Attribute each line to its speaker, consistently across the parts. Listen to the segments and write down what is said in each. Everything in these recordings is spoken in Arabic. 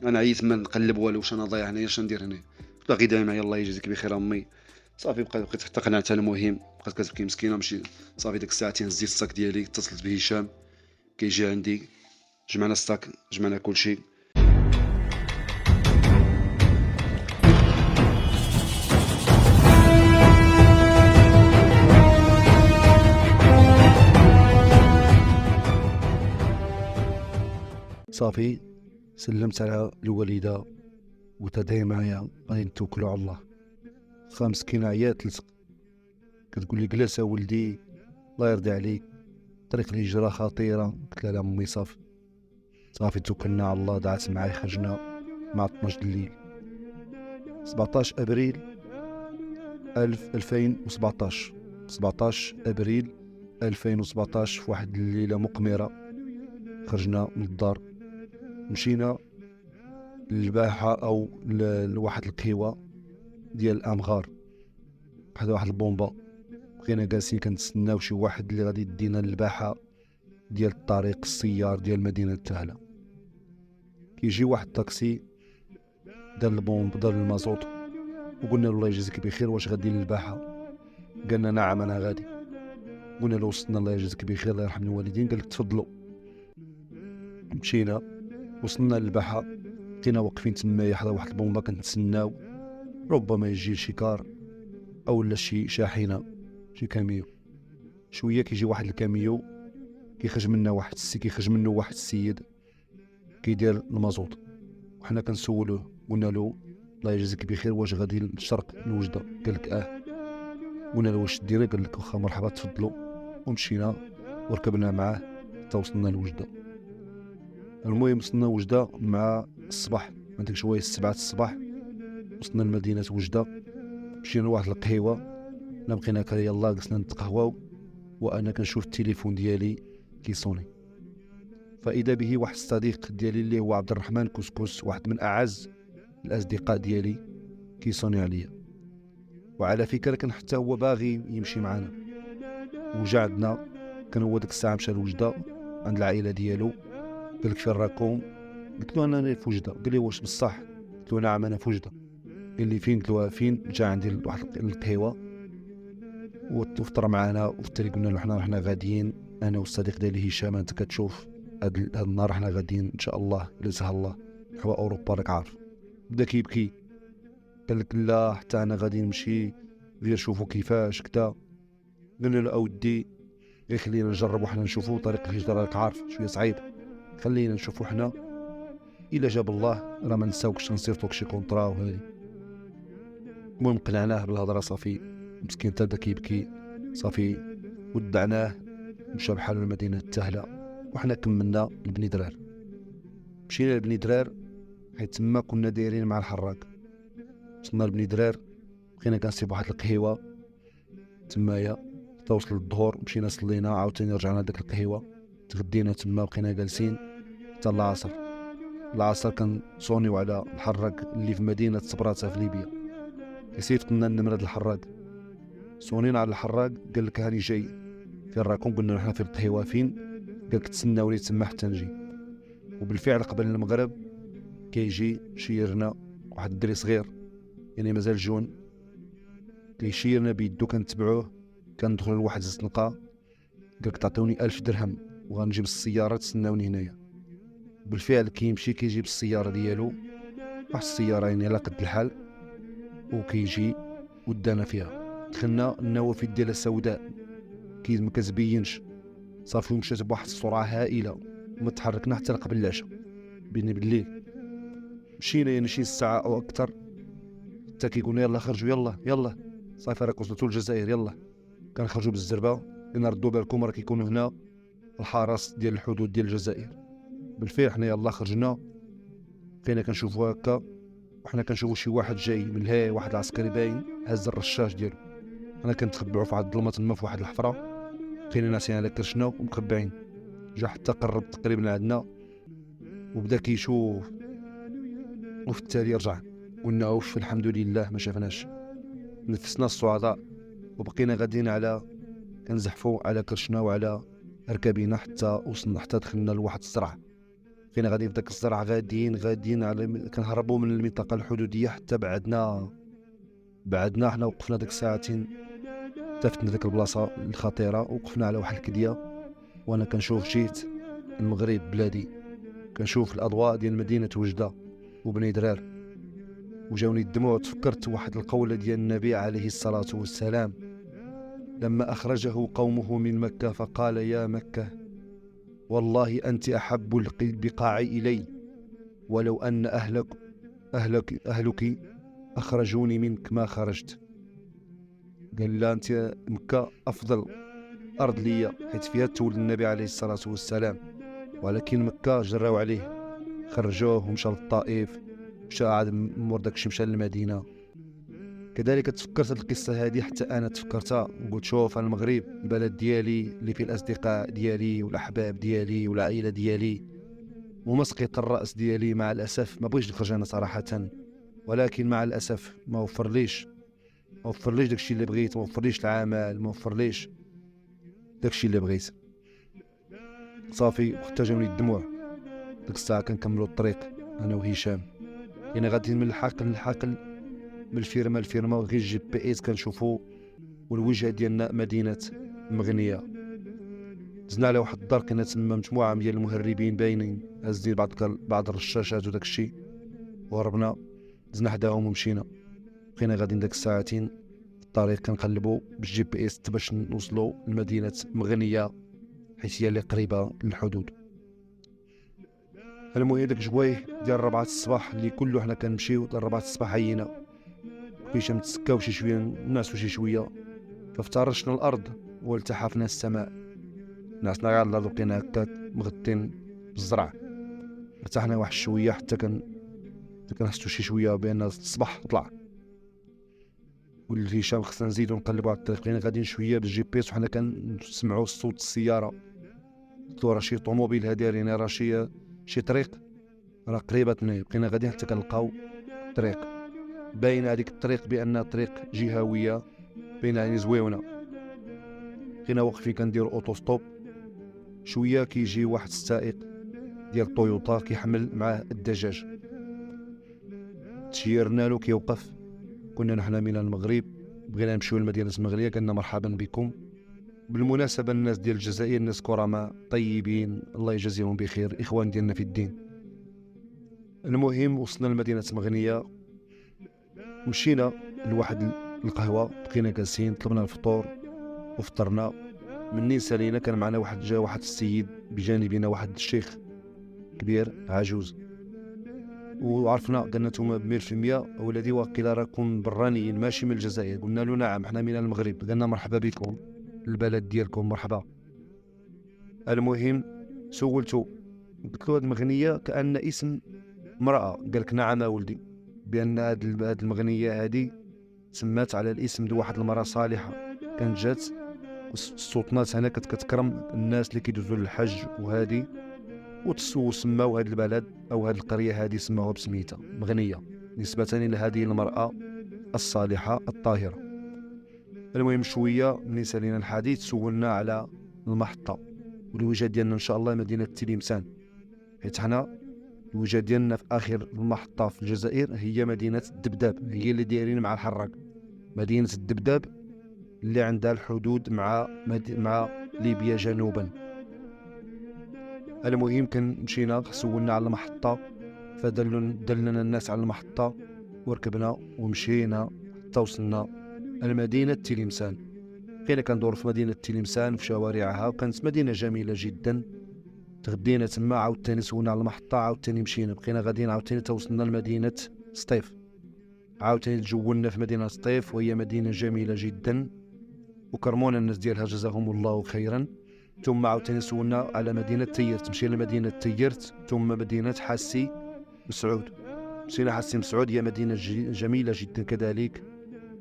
Speaker 1: انا عييت ما نقلب والو، واش انا ضايع هنايا، اش ندير هنايا؟ باغي دايما يلاه يجزيك بخير امي. صافي بقيت حتى قنعتها. المهم بقات كتبكي مسكينه. مشي صافي ديك الساعتين هزيت الصاك ديالي، اتصلت بهشام كيجي عندي. جمعنا الصاك، جمعنا كلشي. صافي سلمت على الوالده وتدعي معايا غادي نتوكلوا على الله. خا مسكينه عيات تلصق، كتقول لي جلس ولدي الله يرضي عليك، طريق الهجره خطيره. قلت لها لا امي صافي صافي توكلنا على الله. دعت معايا، خرجنا مع 12 الليل 17 ابريل 2017. 17 ابريل 2017 في واحد الليله مقمره خرجنا من الدار، مشينا للباحه او لواحد القهوه ديال الامغار بحال واحد البومبا. بقينا جالسين كنتسناو شي واحد اللي غادي يدينا للباحه ديال الطريق السيار ديال مدينه تهلا. كيجي واحد الطاكسي دار البومب، دار المازوط، وقلنا له الله يجزيك بخير واش غادي للباحه؟ قالنا نعم انا غادي. قلنا له وصلنا الله يجزيك بخير الله يرحم الوالدين. قال لك تفضلوا. مشينا وصلنا للباحه، بقينا واقفين تمايا حدا واحد البومبا كنتسناو ربما يجي شي كار او لا شي شاحنه، شي كاميو. شويه كيجي واحد الكاميو كيخرج منه واحد السيد كيدير المازوط، وحنا كنسولوه قلنا له الله يجزيك بخير واش غادي للشرق الوجده؟ قال لك قلنا له واش ديري؟ قال لك واخا مرحبا تفضلوا. ومشينا وركبنا معاه حتى وصلنا لوجده. المهم وصلنا وجده مع الصباح، عندك شويه 7 الصباح وصلنا لمدينه وجده. مشينا لواحد القهوه، لا بقينا يلاه جلسنا نتقهواو، وانا كنشوف التليفون ديالي كيصوني. فاذا به واحد الصديق ديالي اللي هو عبد الرحمن كسكس، واحد من اعز الاصدقاء ديالي، كيصوني عليا. وعلى فكره كان حتى هو باغي يمشي معنا، وجا عندنا. كان هو ديك الساعه مشى لوجده عند العائله ديالو. قال لك فين راكم؟ قلت له انا في وجده. قال لي واش بصح؟ قلت له نعم انا في وجده. قال لي فين؟ قلت له فين؟ جا عندي لواحد القهوه وفطر معنا وفطر. قلنا له حنا غاديين انا والصديق ديالي هشام، انت كتشوف هاد النهار حنا غاديين ان شاء الله الا سهل الله نحو اوروبا راك عارف. بدا كيبكي، قال لك لا حتى انا غادي نمشي، غير شوفوا كيفاش كدا. قلنا له اودي غير خلينا نجربوا حنا نشوفوا طريق الهجره، راك عارف شويه صعيب، خلينا نشوفوا حنا الا جاب الله راه ما نساوكش نصيفطوك شي كونطرا وهادي. المهم قنعناه بالهضره صافي. مسكين تا بدا كيبكي صافي، ودعناه مشى بحالو لمدينه تهلا. وحنا كملنا لبني درار. مشينا لبني درار حيت تما كنا دايرين مع الحراق. وصلنا لبني درار بقينا كنصيب واحد القهيوه تمايا حتى وصل الظهر. مشينا صلينا عاوتاني رجعنا لديك القهيوه، تغدينا تما بقينا جالسين حتى العصر. العصر كنصونيو على الحراق اللي في مدينه صبراتا في ليبيا. كيصيفط لنا النمره د الحراق، صونينا على الحراق. قال لك هاني جاي، فين راكم؟ قلنا له حنا في القهيوه. فين؟ قال لك تسناوني تما حتى نجي. وبالفعل قبل المغرب كيجي شيرنا واحد الدري صغير، يعني مازال جون، كيشيرنا بيدو كنتبعوه. كندخلوا لواحد الزنقه، قالك تعطوني 1000 درهم وغنجيب السياره تسناوني هنايا. بالفعل كيمشي كيجيب السياره ديالو، واحد السياره يعني على قد الحال، وكيجي ودانا فيها. دخلنا النوافذ ديالها سوداء ما كتبينش صافي. ومشات بواحد السرعه هائله وما تحركنا حتى قبل العشاء بيني بالليل. مشينا يعني شي ساعه او اكثر حتى كيقولنا يلا خرجوا يلا صافي راك وصلتوا للجزائر يلا. كنخرجوا بالزربه، قلنا ردوا بالكم راه كيكونوا هنا الحرس ديال الحدود ديال الجزائر. بالفعل حنا يلا خرجنا، بقينا كنشوفوا هكا وحنا كنشوفوا شي واحد جاي من الهي، واحد العسكري باين هز الرشاش ديالو. حنا كنتخبعوا في واحد الظلمه تما في واحد الحفره، بقينا ناسين على كرشنا ومخبعين. جا حتى قرب تقريبا لعندنا وبدا كيشوف، وفي التالي رجع. قلنا اوف الحمد لله ما شافناش. نفسنا الصعداء وبقينا غاديين على كنزحفوا على كرشنا وعلى ركابينا حتى وصلنا، حتى دخلنا لواحد الزرع بقينا غاديين في داك الزرع، غاديين على كنهربوا من المنطقة الحدودية حتى بعدنا حنا. وقفنا ديك الساعتين تفتنا ديك البلاصة الخطيرة، وقفنا على واحد الكدية، وانا كنشوف جيت المغرب بلادي، كنشوف الاضواء ديال مدينة وجدة وبني درار، وجاوني الدموع. تفكرت واحد القولة ديال النبي عليه الصلاة والسلام لما أخرجه قومه من مكة فقال: يا مكة والله أنت أحب البقاع إلي، ولو أن أهلك أخرجوني منك ما خرجت. قال لا، أنت مكة أفضل أرض ليا حيث فيها تولد النبي عليه الصلاة والسلام، ولكن مكة جراو عليه، خرجوه ومشى للطائف، مشى عاد مور داكشي مشى للمدينة. كذلك تفكرت هاد القصة هذه، حتى أنا تفكرتها وقلت شوف المغرب البلد ديالي اللي فيه الأصدقاء ديالي والأحباب ديالي والعائلة ديالي ومسقط الرأس ديالي. مع الأسف ما بغيتش نخرج أنا صراحة، ولكن مع الأسف ما وفرليش داكشي اللي بغيت، ما وفرليش العمل، ما وفرليش داكشي اللي بغيت. صافي وحتى جاوني الدموع. ديك الساعة كنكملوا الطريق أنا وهشام، يعني غاديين من الحقل للحقل، من الفيرما للفيرما، وغير جي بي اس كنشوفو، والوجهة ديالنا مدينة مغنية. دزنا على واحد الدار، كنا تما مجموعة ديال المهربين باينين هازين بعض الرشاشات وداك الشيء، وهربنا دزنا حداهم ومشينا. بقينا غاديين داك الساعتين في الطريق كنقلبوا بالجي بي اس باش نوصلوا لمدينة مغنية حيث هي اللي قريبة للحدود. المهم داك جوايه ديال 4 الصباح اللي كله حنا كنمشيو 4 الصباح عينا، كيفاش متسكاو شي شويه نعسو شي شويه، فافترشنا الارض والتحفنا السماء. نعسنا على الارض بقينا هكاك مغطين بالزرع، ارتحنا واحد شويه حتى كنحسوا شي شويه بان الصباح طلع. واللي هشام خصنا نزيدو نقلبوا على الطريق، بقينا غاديين شويه بالجي بي اس وحنا كنسمعوا صوت السياره، راه شي طوموبيل هادي رينا، راه شي طريق راه قريبه تنايا. بقينا غاديين حتى كنلقاو الطريق، باين هذيك الطريق بان طريق جهويه، باينه يعني زويونه. بقينا واقفين كنديروا اوتو ستوب شويه، كيجي واحد السائق ديال طويوطا كيحمل معاه الدجاج، تشيرنا له كيوقف. كنا نحن من المغرب، بغينا نمشيو لمدينه المغريه، قالنا مرحبا بكم. بالمناسبه الناس ديال الجزائر ناس كرماء طيبين، الله يجازيهم بخير، اخوان ديالنا في الدين. المهم وصلنا لمدينه مغنيه، مشينا لواحد القهوه، بقينا جالسين، طلبنا الفطور وفطرنا. منين سالينا كان معنا واحد السيد بجانبنا، واحد الشيخ كبير عجوز، وعرفنا قالنا نتوما ب100% ولادي واقيلا راكم برانيين ماشي من الجزائر؟ قلنا له نعم حنا من المغرب. قالنا مرحبا بكم، البلد ديالكم مرحبا. المهم سولتو، قلت له هاد المغنية كأن اسم امرأة. قالك نعم ولدي، بأن هاد المغنية هادي سمات على الاسم دو واحد المرأة صالحة كانت جات السلطنات هنا كتكرم الناس اللي كيدوزوا للحج وهادي، وسماو هاد البلد او هاد القرية هادي سماوها بسميتها مغنية نسبة لهذه المرأة الصالحة الطاهرة. المهم شوية ملي سالينا الحديث سولنا على المحطة، والوجهة ديالنا ان شاء الله مدينة تلمسان، حيت حنا الوجهة ديالنا في اخر المحطة في الجزائر هي مدينة الدبداب، هي اللي دايرين مع الحراق. مدينة الدبداب اللي عندها الحدود مع ليبيا جنوبا. المهم مشينا سولنا على المحطة، فدلنا الناس على المحطة وركبنا ومشينا حتى وصلنا المدينة تلمسان. بقينا كندور في مدينة تلمسان في شوارعها، وكانت مدينة جميلة جدا. تغدينا تما، عاوتاني سولنا على المحطة، عاوتاني مشينا، بقينا غاديين عاوتاني توصلنا لمدينة سطيف، عاوتاني تجولنا في مدينة سطيف وهي مدينة جميلة جدا وكرمونا الناس ديالها جزاهم الله خيرا. ثم عاوتاني سولنا على مدينة تيرت، مشينا لمدينة تيرت، ثم مدينة حاسي مسعود. مشينا حاسي مسعود، هي مدينة جميلة جدا كذلك،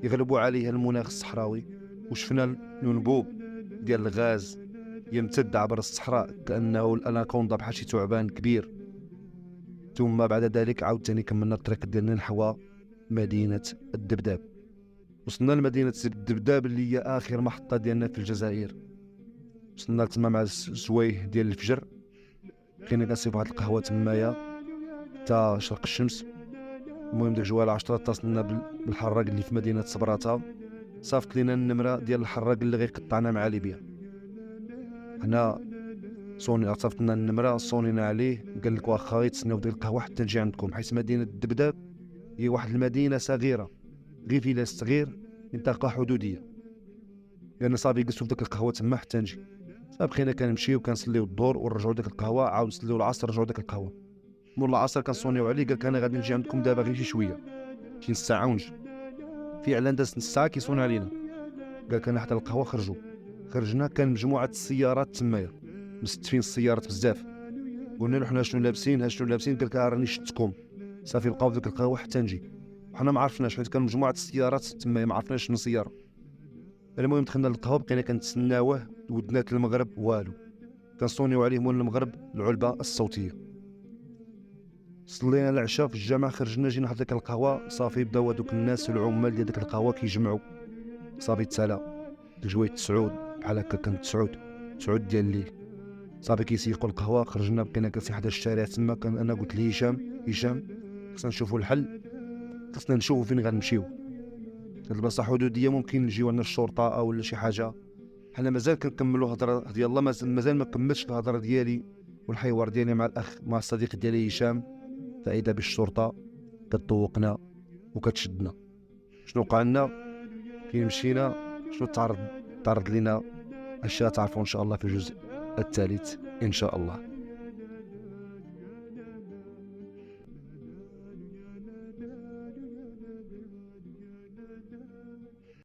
Speaker 1: يغلب عليها المناخ الصحراوي، وشفنا الانبوب ديال الغاز يمتد عبر الصحراء كأنه الاناكوندا بحال شي ثعبان كبير. ثم بعد ذلك عاوتاني كملنا الطريق ديالنا نحو مدينة الدبداب. وصلنا لمدينة الدبداب اللي هي آخر محطة ديالنا في الجزائر. وصلنا تما مع السويه ديال الفجر، بقينا كنصيفط واحد القهوه تمايا حتى شرق الشمس. المهم ديك جواله 10 اتصلنا بالحراق اللي في مدينه صبراته، صافط لينا النمره ديال الحراق اللي غيقطعنا مع ليبيا. حنا صوني صافط لنا النمره، صونينا عليه، قال لك واخا غيتسناو ديك القهوه حتى نجي عندكم، حيت مدينه الدبداب هي واحد المدينه صغيره، غير فيلاج صغير، منطقه حدوديه. لان صافي جلسوا في ديك القهوه تما حتى نجي. صافي بقينا كنمشيو كنصليو الظهر ونرجعوا ديك القهوه، عاود نصليو العصر نرجعوا ديك القهوه. مور العصر كنصونيو عليه، قال لك انا غادي نجي عندكم دابا غير شي شويه، شي نص ساعه ونجي. فعلا داز نص ساعه كيصون علينا، قال لك انا حتى القهوه خرجنا. كان مجموعه السيارات تمايا مستفين السيارات بزاف. قلنا له حنا شنو لابسين قال لك راني شفتكم. صافي بقاو ديك القهوه حتى نجي، وحنا ما عرفناش حيت كان مجموعه السيارات تمايا ما عرفناش شنو سياره. المهم دخلنا للقهوه، بقينا كنتسناوه، ودنات المغرب والو، كنصونيو عليه مول المغرب العلبه الصوتيه. صلينا العشاء في الجامع، خرجنا جينا حدا ديك القهوه، صافي بداو هذوك الناس العمال ديال ديك القهوه كيجمعوا. صافي تسالا ديك جويه تسعود بحال هكا، كانت تسعود ديال الليل. صافي كيسيقوا القهوه، خرجنا بقينا جالسين حدا الشارع تما. كان انا قلت ليه هشام خصنا نشوفوا الحل، خصنا نشوفوا فين غنمشيو. هاد البلاصه حدوديه، ممكن نجيو عندنا الشرطه او ولا شي حاجه. حنا مازال كنكملوا الهضره ديال الله، مازال ما كملتش الهضره ديالي والحوار ديالي مع الصديق ديالي هشام. فاذا بالشرطه كتطوقنا وكتشدنا. شنو وقع لنا؟ فين مشينا؟ شنو تعرض لنا؟ اشياء تعرفوا ان شاء الله في الجزء الثالث ان شاء الله.